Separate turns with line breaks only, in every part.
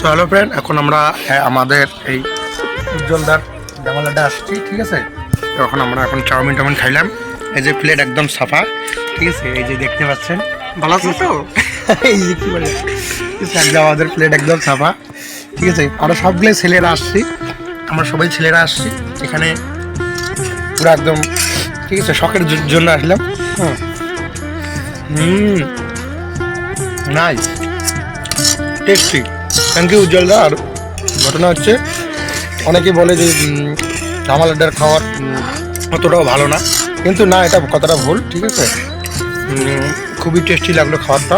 চলো ফ্রেন্ড, এখন আমরা আমাদের এই উজ্জ্বলদার ডামালাটা আসছি, ঠিক আছে। এখন আমরা চাউমিন টাউমিন খাইলাম। এই যে প্লেট একদম সাফা, ঠিক আছে। এই যে দেখতে পাচ্ছেন, ভালো আছে তো? এই যে কি বলে, একদম আমাদের প্লেট একদম সাফা, ঠিক আছে। আমরা সবগুলো ছেলেরা আসছি, আমরা সবাই ছেলেরা আসছি এখানে পুরো একদম, ঠিক আছে। শখের জন্য আসলাম। Nice, tasty. থ্যাংক ইউ উজ্জ্বলদা। আর ঘটনা হচ্ছে, অনেকে বলে যে ধামাল আড্ডার খাওয়ার অতটাও ভালো না, কিন্তু না, এটা কতটা ভুল, ঠিক আছে। খুবই টেস্টি লাগলো খাবারটা।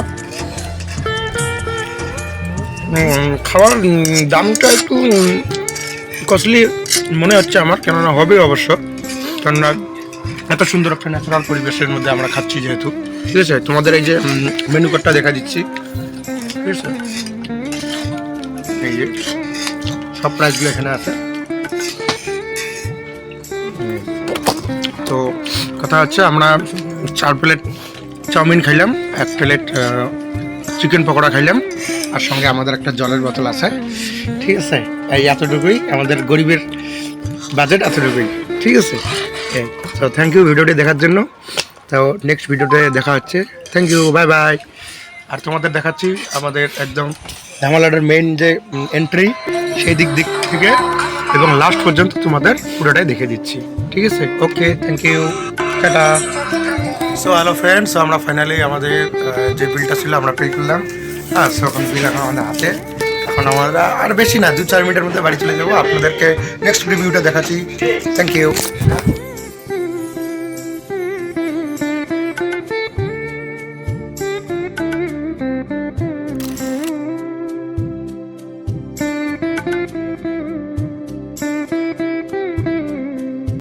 খাওয়ার দামটা একটু কস্টলি মনে হচ্ছে আমার, কেননা হবে অবশ্য, কেননা এত সুন্দর একটা ন্যাচারাল পরিবেশের মধ্যে আমরা খাচ্ছি যেহেতু, ঠিক আছে। তোমাদের এই যে মেনু কার্ডটা দেখা দিচ্ছি, ঠিক আছে। এই যে সব প্রাইসগুলো এখানে আছে। তো কথা হচ্ছে, আমরা 4 প্লেট চাউমিন খাইলাম, 1 প্লেট চিকেন পকোড়া খাইলাম, আর সঙ্গে আমাদের একটা জলের বোতল আছে, ঠিক আছে। এই এতটুকুই আমাদের গরিবের বাজেট, এতটুকুই, ঠিক আছে। তো থ্যাংক ইউ ভিডিওটি দেখার জন্য। তো নেক্সট ভিডিওতে দেখা হচ্ছে। Thank you, bye bye. আর তোমাদের দেখাচ্ছি আমাদের একদম ধামালাডের মেইন যে এন্ট্রি, সেই দিক থেকে এবং লাস্ট পর্যন্ত তোমাদের পুরোটাই দেখে দিচ্ছি, ঠিক আছে। Okay, thank you, tata. So hello friends, আমরা ফাইনালি আমাদের যে বিলটা ছিল আমরা পে করলাম। হ্যাঁ, সো এখন বিল এখন আমাদের হাতে। এখন আমরা আর বেশি না, 2-4 মিনিটের মধ্যে বাড়ি চলে যাবো। আপনাদেরকে নেক্সট রিভিউটা দেখাচ্ছি। Thank you.